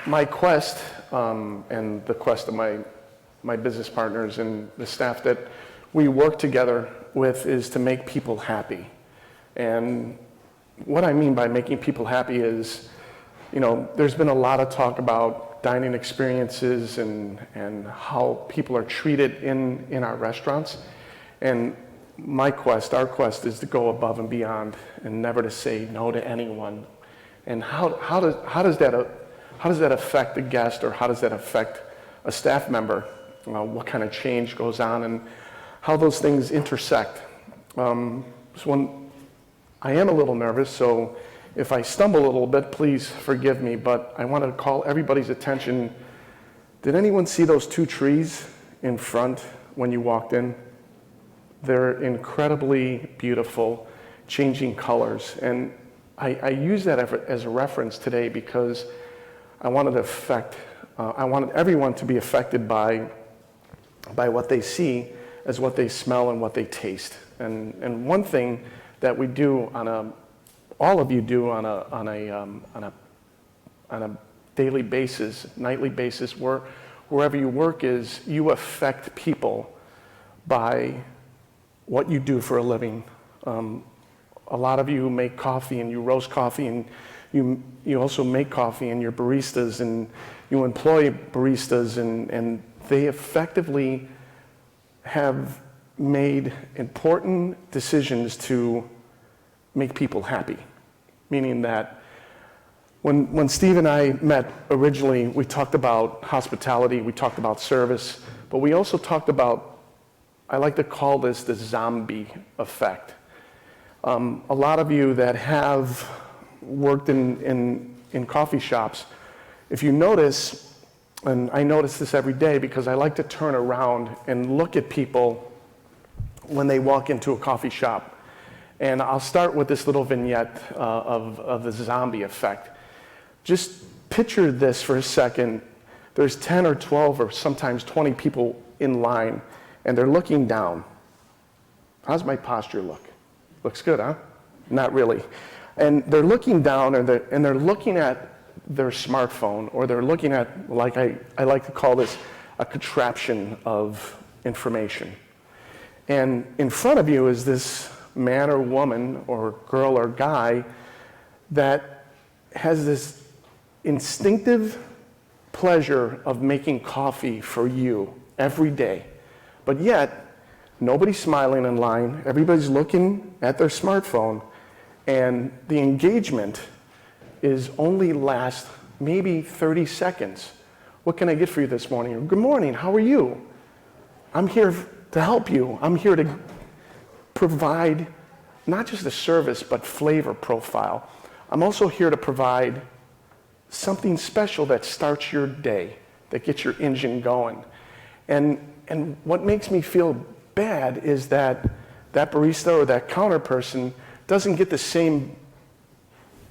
my quest and the quest of my business partners and the staff that we work together with is to make people happy. And what I mean by making people happy is, there's been a lot of talk about dining experiences and how people are treated in our restaurants. And our quest is to go above and beyond and never to say no to anyone. And how does that affect the guest, or how does that affect a staff member? What kind of change goes on and how those things intersect. So I am a little nervous, so if I stumble a little bit, please forgive me, but I want to call everybody's attention. Did anyone see those two trees in front when you walked in? They're incredibly beautiful, changing colors. And I use that as a reference today because I wanted everyone to be affected by what they see as what they smell and what they taste. And one thing that we do all of you do on a daily basis, nightly basis, wherever you work, is you affect people by what you do for a living. A lot of you make coffee and you roast coffee, and you also make coffee, and you're baristas, and you employ baristas, and they effectively have made important decisions to make people happy. Meaning that when Steve and I met originally, we talked about hospitality, we talked about service, but we also talked about, I like to call this the zombie effect. A lot of you that have worked in coffee shops, if you notice, and I notice this every day because I like to turn around and look at people when they walk into a coffee shop. And I'll start with this little vignette of the zombie effect. Just picture this for a second. There's 10 or 12 or sometimes 20 people in line, and they're looking down. How's my posture look? Looks good, huh? Not really. And they're looking down, and they're looking at their smartphone, or they're looking at, like I like to call this, a contraption of information. And in front of you is this man or woman or girl or guy that has this instinctive pleasure of making coffee for you every day. But yet, nobody's smiling in line, everybody's looking at their smartphone, and the engagement is only lasts maybe 30 seconds. What can I get for you this morning? Or, good morning, how are you? I'm here to help you. I'm here to provide not just a service, but flavor profile. I'm also here to provide something special that starts your day, that gets your engine going. And what makes me feel bad is that barista or that counter person doesn't get the same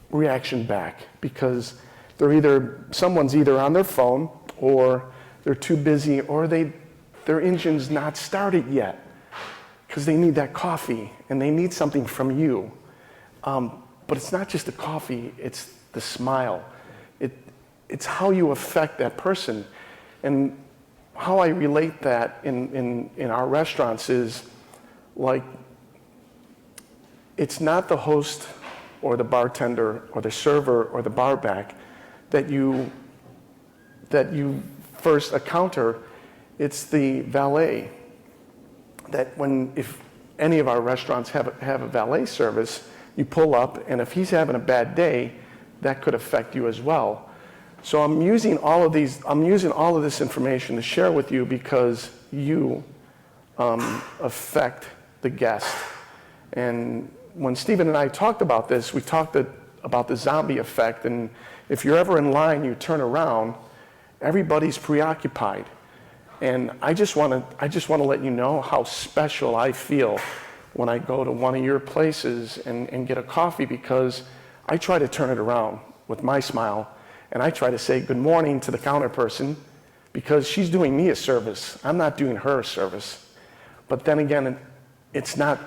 reaction back because someone's either on their phone, or they're too busy, or their engine's not started yet because they need that coffee and they need something from you. But it's not just the coffee, it's the smile. It's how you affect that person. And how I relate that in our restaurants is like, it's not the host or the bartender or the server or the bar back that you first encounter. It's the valet. That if any of our restaurants have a valet service, you pull up, and if he's having a bad day, that could affect you as well. So I'm using all of this information to share with you because you affect the guest. And when Stephen and I talked about this, we talked about the zombie effect. And if you're ever in line, you turn around, everybody's preoccupied. And I just want to let you know how special I feel when I go to one of your places and get a coffee, because I try to turn it around with my smile, and I try to say good morning to the counter person because she's doing me a service. I'm not doing her a service. But then again, it's not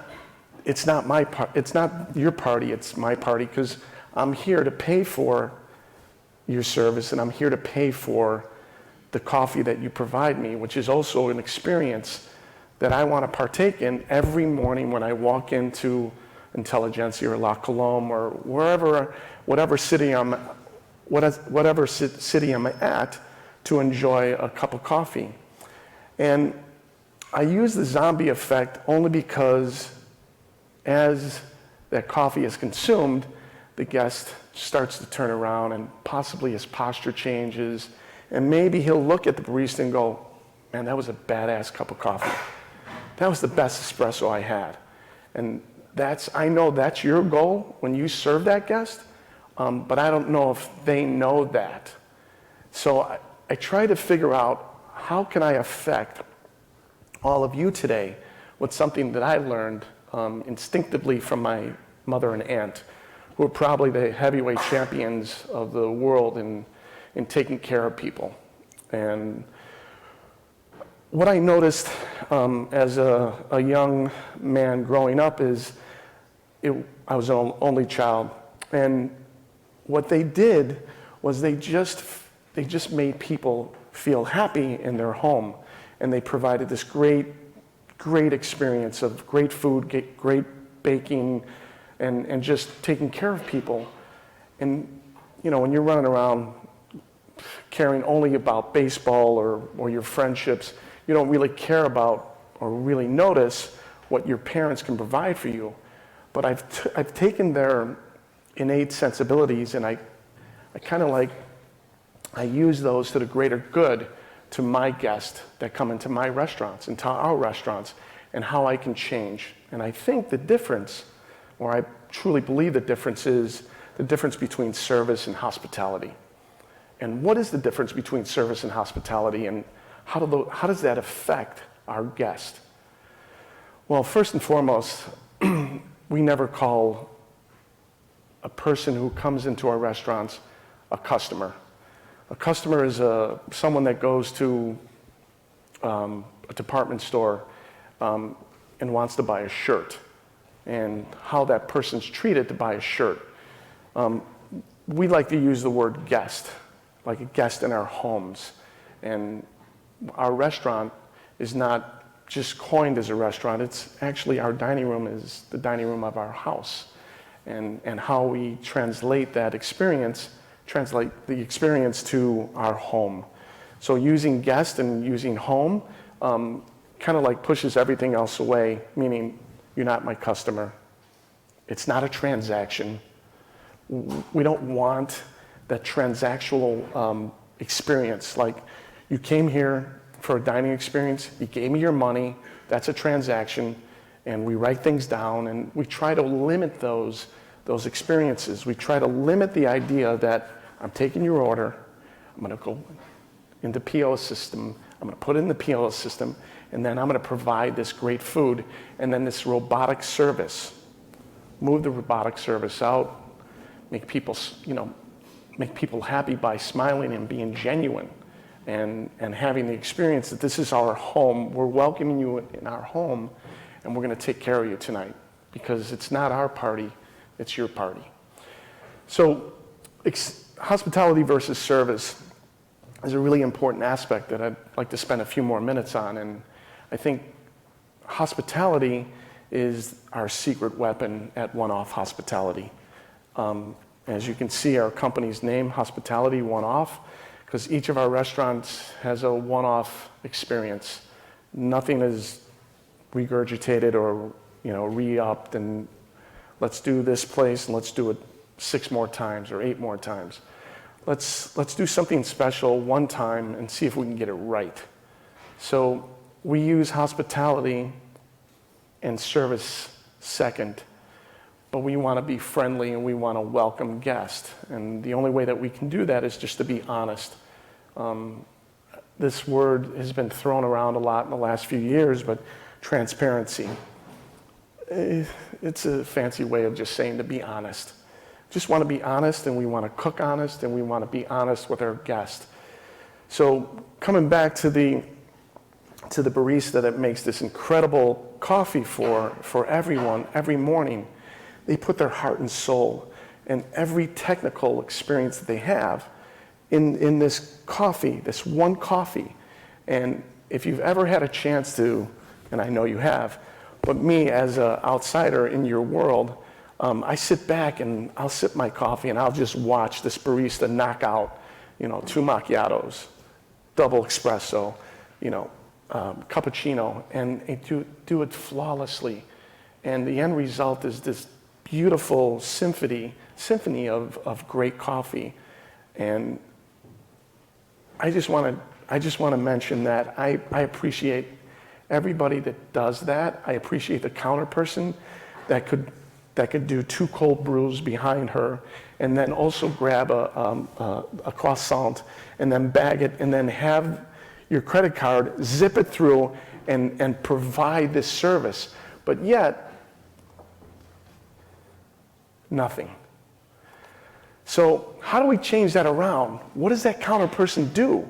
your party, it's my party, because I'm here to pay for your service, and I'm here to pay for the coffee that you provide me, which is also an experience that I want to partake in every morning when I walk into Intelligentsia or La Colombe or whatever city I'm at, to enjoy a cup of coffee. And I use the zombie effect only because as that coffee is consumed, the guest starts to turn around and possibly his posture changes, and maybe he'll look at the barista and go, man, that was a badass cup of coffee. That was the best espresso I had. And I know that's your goal when you serve that guest, but I don't know if they know that. So I try to figure out, how can I affect all of you today with something that I learned instinctively from my mother and aunt, who are probably the heavyweight champions of the world in taking care of people. And what I noticed as a young man growing up is I was an only child, and what they did was they just made people feel happy in their home, and they provided this great experience of great food, great baking, and just taking care of people. And when you're running around caring only about baseball or your friendships, you don't really care about or really notice what your parents can provide for you. But I've taken their innate sensibilities, and I use those to the greater good to my guests that come into my restaurants, into our restaurants, and how I can change. And I think the difference, or I truly believe the difference, is the difference between service and hospitality. And what is the difference between service and hospitality, and how does that affect our guest? Well, first and foremost, we never call a person who comes into our restaurants a customer. A customer is someone that goes to a department store and wants to buy a shirt, and how that person's treated to buy a shirt. We like to use the word guest, like a guest in our homes. And our restaurant is not just coined as a restaurant, it's actually our dining room is the dining room of our house. And how we translate the experience to our home. So using guest and using home kind of like pushes everything else away, meaning you're not my customer. It's not a transaction. We don't want that transactional experience. Like, you came here for a dining experience, you gave me your money, that's a transaction, and we write things down, and we try to limit those experiences. We try to limit the idea that I'm taking your order, I'm gonna go into POS system, I'm gonna put it in the POS system, and then I'm gonna provide this great food, and then this robotic service. Move the robotic service out, make people happy by smiling and being genuine, and having the experience that this is our home, we're welcoming you in our home, and we're gonna take care of you tonight, because it's not our party, it's your party. So hospitality versus service is a really important aspect that I'd like to spend a few more minutes on. And I think hospitality is our secret weapon at One-Off Hospitality. As you can see, our company's name, Hospitality One-Off, because each of our restaurants has a one-off experience. Nothing is regurgitated or re-upped, and let's do this place and let's do it 6 more times or 8 more times. Let's do something special one time and see if we can get it right. So we use hospitality and service second, but we want to be friendly and we want to welcome guests. And the only way that we can do that is just to be honest. This word has been thrown around a lot in the last few years, but transparency. It's a fancy way of just saying to be honest. Just want to be honest, and we want to cook honest, and we want to be honest with our guests. So coming back to the barista that makes this incredible coffee for everyone every morning, they put their heart and soul in every technical experience that they have. in this coffee, this one coffee. And if you've ever had a chance to, and I know you have, but me as an outsider in your world, I sit back and I'll sip my coffee and I'll just watch this barista knock out, 2 macchiatos, double espresso, cappuccino, and do it flawlessly. And the end result is this beautiful symphony of great coffee. And I just want to mention that I appreciate everybody that does that. I appreciate the counter person that could do 2 cold brews behind her, and then also grab a croissant, and then bag it, and then have your credit card zip it through and provide this service. But yet, nothing. So how do we change that around? What does that counter person do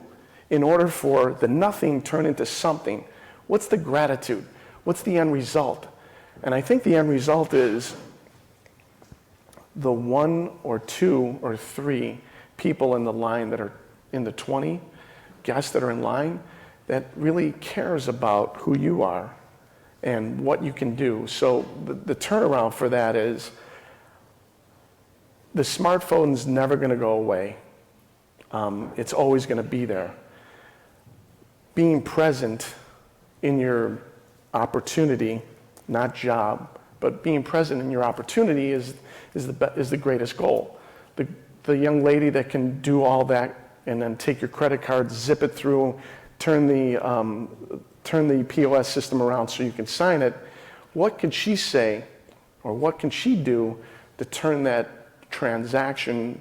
in order for the nothing turn into something? What's the gratitude? What's the end result? And I think the end result is the 1 or 2 or 3 people in the line that are in the 20 guests that are in line that really cares about who you are and what you can do. So the turnaround for that is the smartphone's never going to go away. It's always going to be there. Being present in your opportunity, not job, but being present in your opportunity is the greatest goal. The young lady that can do all that and then take your credit card, zip it through, turn the POS system around so you can sign it, what can she say or what can she do to turn that transaction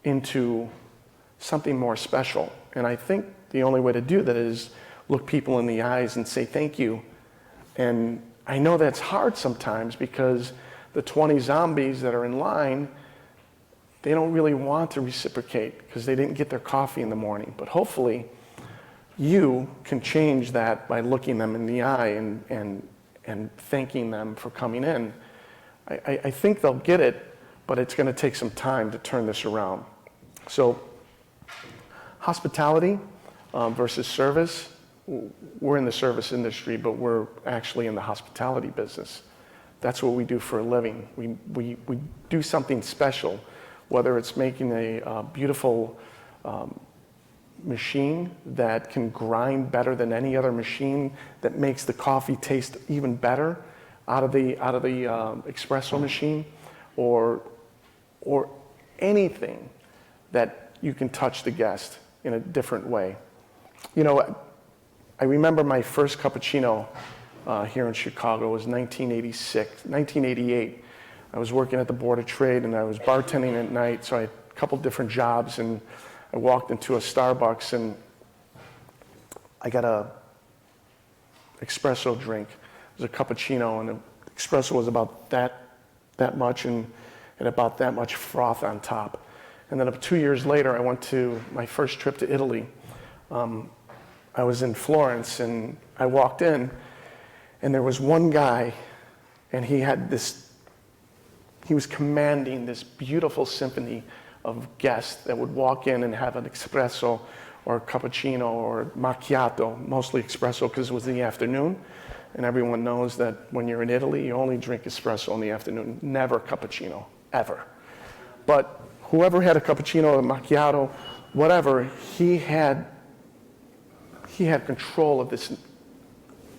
into something more special? And I think the only way to do that is look people in the eyes and say thank you. And I know that's hard sometimes because the 20 zombies that are in line, they don't really want to reciprocate because they didn't get their coffee in the morning. But hopefully you can change that by looking them in the eye and thanking them for coming in. I think they'll get it, but it's going to take some time to turn this around. So hospitality versus service. We're in the service industry, but we're actually in the hospitality business. That's what we do for a living. We do something special, whether it's making a beautiful machine that can grind better than any other machine, that makes the coffee taste even better out of the espresso machine, or anything that you can touch the guest in a different way. I remember my first cappuccino here in Chicago was 1988. I was working at the Board of Trade and I was bartending at night, so I had a couple different jobs, and I walked into a Starbucks and I got a espresso drink. It was a cappuccino, and the espresso was about that much and about that much froth on top. And then 2 years later, I went to my first trip to Italy. I was in Florence, and I walked in, and there was one guy, and he was commanding this beautiful symphony of guests that would walk in and have an espresso or a cappuccino or macchiato, mostly espresso because it was in the afternoon. And everyone knows that when you're in Italy, you only drink espresso in the afternoon, never cappuccino, ever. But whoever had a cappuccino, a macchiato, whatever, he had control of this,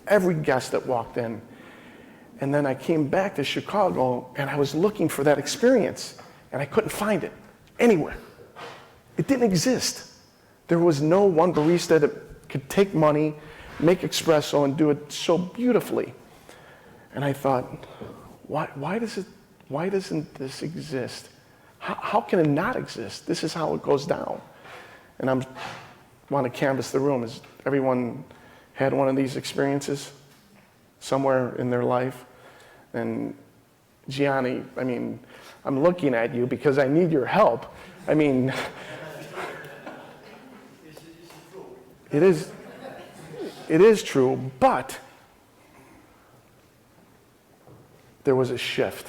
every guest that walked in. And then I came back to Chicago and I was looking for that experience and I couldn't find it anywhere. It didn't exist. There was no one barista that could take money, make espresso, and do it so beautifully. And I thought, why doesn't this exist? How can it not exist? This is how it goes down. And I want to canvass the room. Has everyone had one of these experiences somewhere in their life? And Gianni, I'm looking at you because I need your help. It is true, but there was a shift.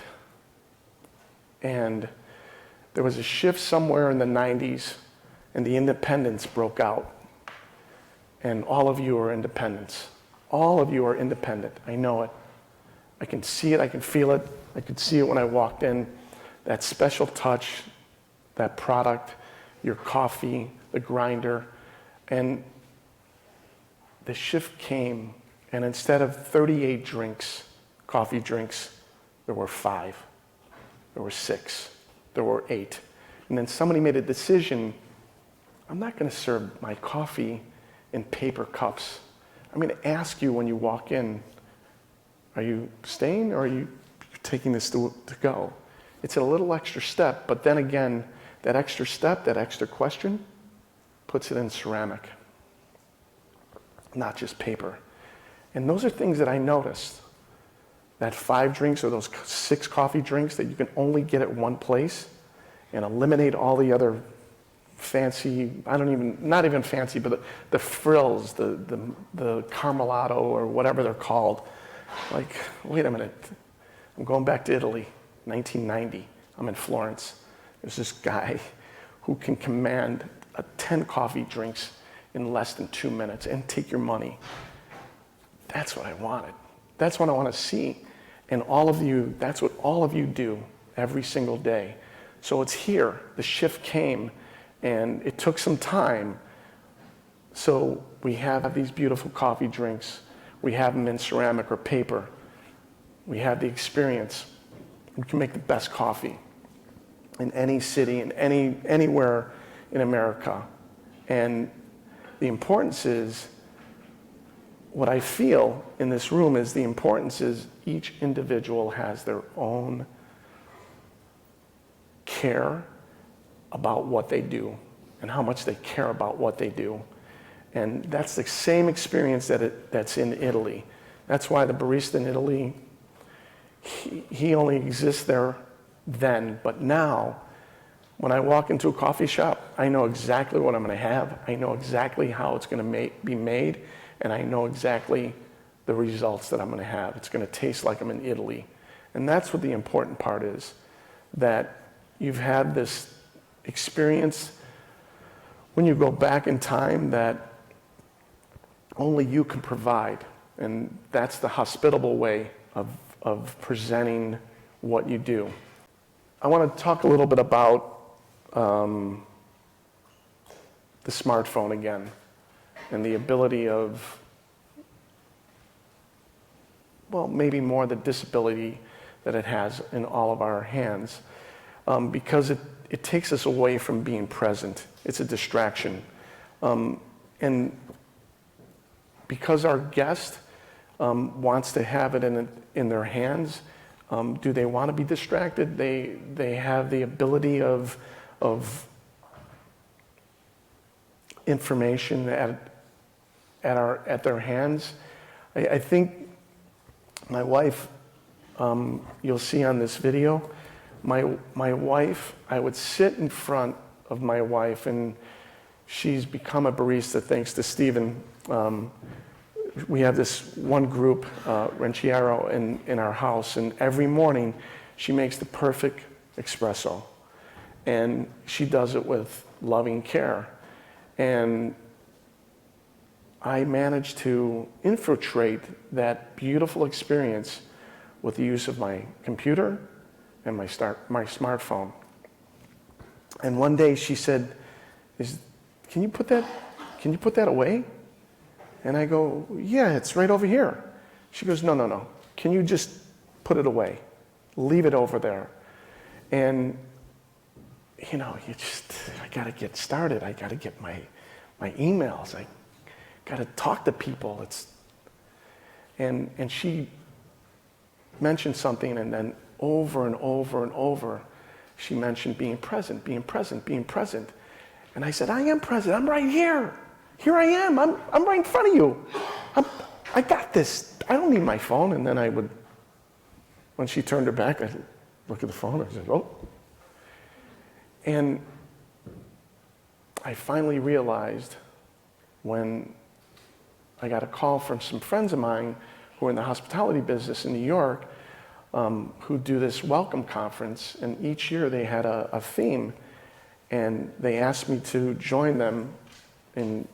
And there was a shift somewhere in the 90s and the independents broke out. And all of you are independents. All of you are independent. I know it. I can see it. I can feel it. I could see it when I walked in. That special touch, that product, your coffee, the grinder. And the shift came, and instead of 38 drinks, coffee drinks, there were 5. There were 6. There were 8. And then somebody made a decision, I'm not going to serve my coffee in paper cups. I'm going to ask you when you walk in, are you staying or are you taking this to go? It's a little extra step, but then again, that extra step, that extra question, puts it in ceramic, not just paper. And those are things that I noticed. That 5 drinks or those 6 coffee drinks that you can only get at one place and eliminate all the other fancy, not even fancy, but the frills, the Carmelado or whatever they're called. Like, wait a minute, I'm going back to Italy, 1990. I'm in Florence. There's this guy who can command 10 coffee drinks in less than 2 minutes and take your money. That's what I wanted. That's what I want to see. And all of you, that's what all of you do every single day. So it's here. The shift came, and it took some time. So we have these beautiful coffee drinks. We have them in ceramic or paper. We have the experience. We can make the best coffee in any city, in anywhere in America. And the importance is, what I feel in this room is the importance is each individual has their own care about what they do and how much they care about what they do. And that's the same experience that's in Italy. That's why the barista in Italy, he only exists there then. But now, when I walk into a coffee shop, I know exactly what I'm going to have. I know exactly how it's going to be made. And I know exactly the results that I'm going to have. It's going to taste like I'm in Italy. And that's what the important part is, that you've had this experience when you go back in time that only you can provide. And that's the hospitable way of presenting what you do. I want to talk a little bit about the smartphone again, and the ability of, well, maybe more the disability that it has in all of our hands, because it takes us away from being present. It's a distraction. And because our guest wants to have it in their hands, do they want to be distracted? They have the ability of information at their hands. I think my wife, you'll see on this video, my wife, I would sit in front of my wife, and she's become a barista thanks to Stephen. We have this one group, Ranchiero, in our house, and every morning she makes the perfect espresso. And she does it with loving care. And I managed to infiltrate that beautiful experience with the use of my computer and my smartphone. And one day she said, can you put that away? And I go, yeah, it's right over here. She goes, no. Can you just put it away? Leave it over there. And, I got to get started. I got to get my emails. I got to talk to people. And she mentioned something, and then over and over and over, she mentioned being present. And I said, I am present. I'm right here. Here I am. I'm right in front of you. I got this. I don't need my phone. And then when she turned her back, I'd look at the phone. I said, oh. And I finally realized when I got a call from some friends of mine who are in the hospitality business in New York, who do this welcome conference, and each year they had a theme. and they asked me to join them in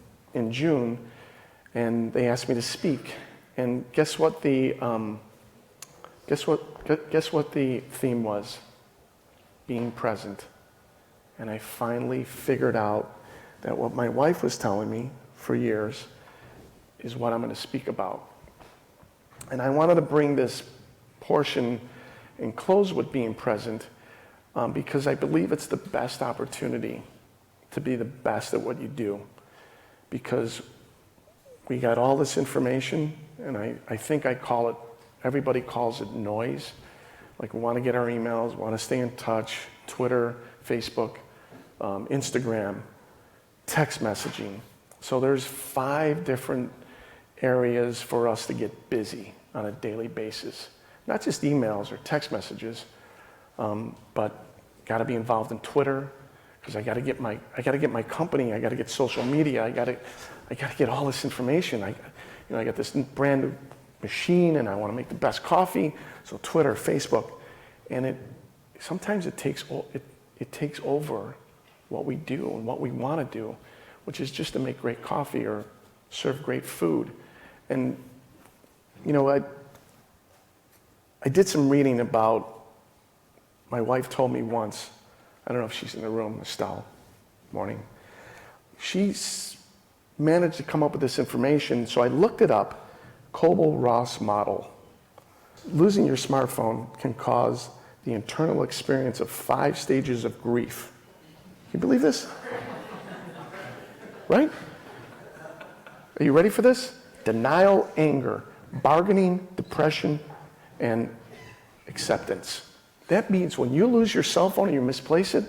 June, and they asked me to speak. And guess what the theme was? Being present. And I finally figured out that what my wife was telling me for years is what I'm going to speak about. And I wanted to bring this portion and close with being present because I believe it's the best opportunity to be the best at what you do. Because we got all this information, and I think everybody calls it noise. Like we want to get our emails, want to stay in touch, Twitter, Facebook, Instagram, text messaging. So there's 5 different areas for us to get busy on a daily basis. Not just emails or text messages, but got to be involved in Twitter because I got to get my company. I got to get social media. I got to get all this information. I got this brand new machine, and I want to make the best coffee. So Twitter, Facebook, and sometimes it takes over what we do and what we want to do, which is just to make great coffee or serve great food. And I did some reading about. My wife told me once, I don't know if she's in the room, Estelle, morning. She's managed to come up with this information, so I looked it up, Kubler-Ross model. Losing your smartphone can cause the internal experience of 5 stages of grief. Can you believe this? Right? Are you ready for this? Denial, anger, bargaining, depression, and acceptance. That means when you lose your cell phone and you misplace it,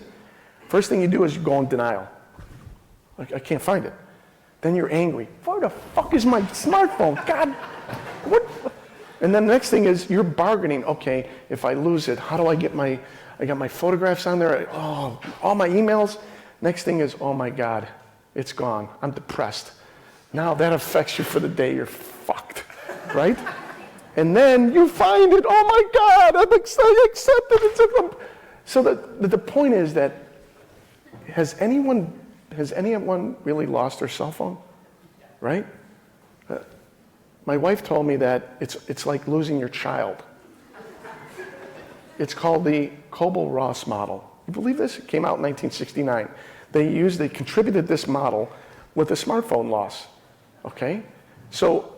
first thing you do is you go in denial. Like, I can't find it. Then you're angry. Where the fuck is my smartphone? God, what? And then the next thing is you're bargaining. Okay, if I lose it, how do I got my photographs on there, all my emails. Next thing is, oh my God, it's gone. I'm depressed. Now that affects you for the day. You're fucked, right? And then you find it. Oh my God, I accepted it. So the point is that has anyone really lost their cell phone? Right? My wife told me that it's like losing your child. It's called the Kubler-Ross model. You believe this? It came out in 1969. They contributed this model with the smartphone loss. Okay? So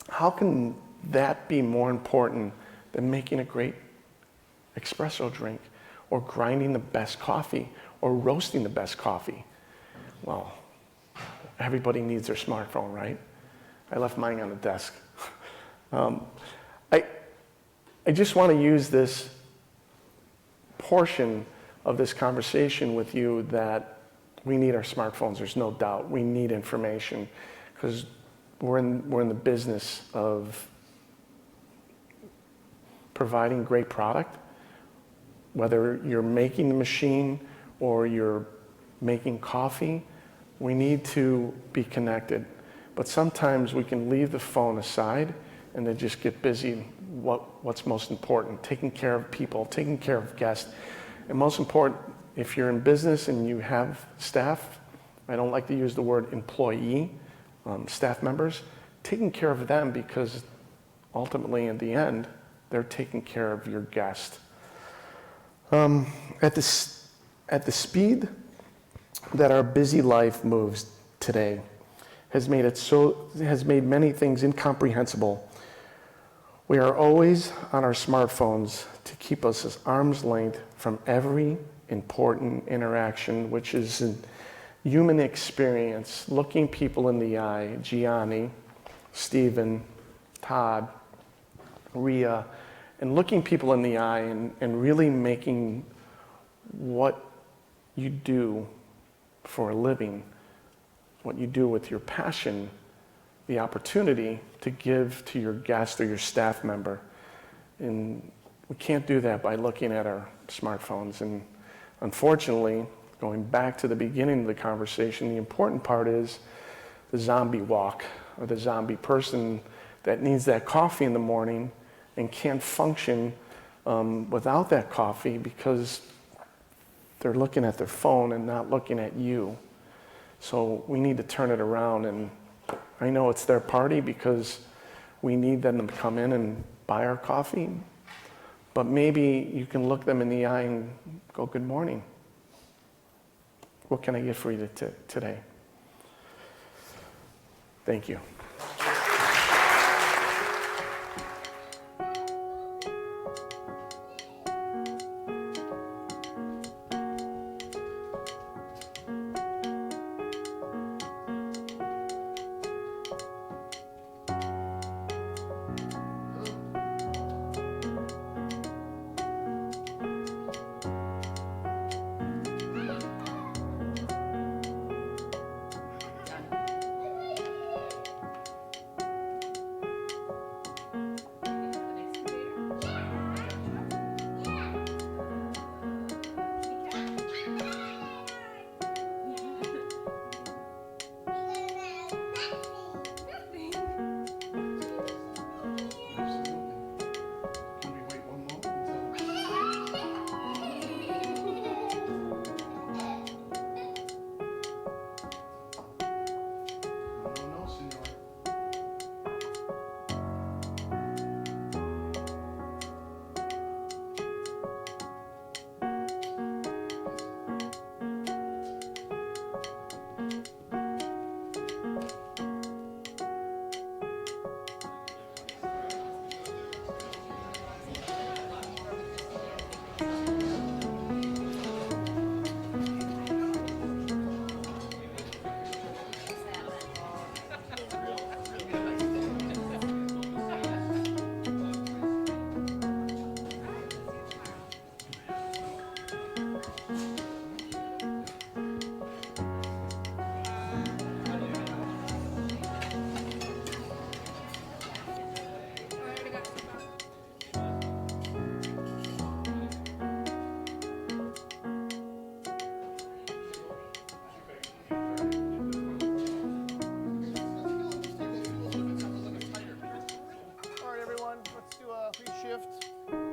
how can that be more important than making a great espresso drink or grinding the best coffee or roasting the best coffee? Well, everybody needs their smartphone, right? I left mine on the desk. I just want to use this portion of this conversation with you that we need our smartphones. There's no doubt. We need information because we're in the business of providing great product, whether you're making the machine or you're making coffee. We need to be connected. But sometimes we can leave the phone aside and then just get busy what's most important, taking care of people, taking care of guests. And most important, if you're in business and you have staff, I don't like to use the word employee, staff members, taking care of them because ultimately in the end, they're taking care of your guest. At the speed that our busy life moves today has made many things incomprehensible. We are always on our smartphones to keep us at arm's length from every important interaction, which is a human experience, looking people in the eye, Gianni, Stephen, Todd, Rhea, and looking people in the eye and really making what you do for a living, what you do with your passion, the opportunity to give to your guest or your staff member. And we can't do that by looking at our smartphones. And unfortunately, going back to the beginning of the conversation, the important part is the zombie walk, or the zombie person that needs that coffee in the morning and can't function without that coffee because they're looking at their phone and not looking at you. So we need to turn it around, and I know it's their party because we need them to come in and buy our coffee, but maybe you can look them in the eye and go, good morning. What can I get for you today? Thank you.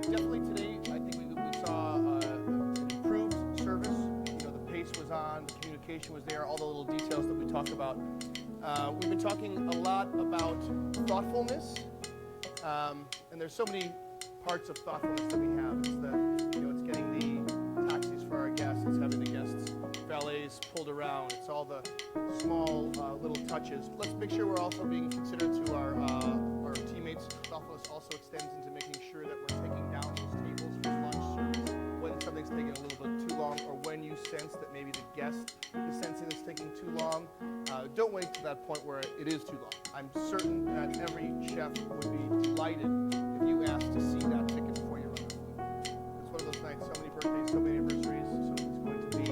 Definitely today, I think we saw an improved service. You know, the pace was on, the communication was there, all the little details that we talked about. We've been talking a lot about thoughtfulness, and there's so many parts of thoughtfulness that we have. It's the, you know, it's getting the taxis for our guests, it's having the guests' valets pulled around, it's all the small little touches. Let's make sure we're also being considerate to our teammates. Thoughtfulness also extends into making sure that we're taking down those tables for lunch service when something's taking a little bit too long, or when you sense that maybe the guest is sensing it's taking too long. Don't wait to that point where it is too long. I'm certain that every chef would be delighted if you asked to see that ticket before you run the food. It's one of those nights, so many birthdays, so many anniversaries, so it's going to be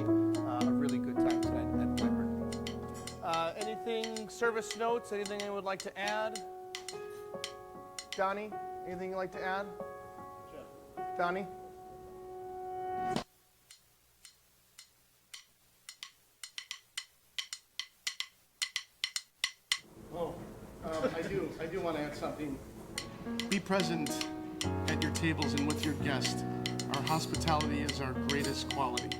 a really good time tonight at my birthday. Anything, service notes, anything anyone would like to add? Donnie, anything you'd like to add? Sure. Donnie? I do want to add something. Be present at your tables and with your guests. Our hospitality is our greatest quality.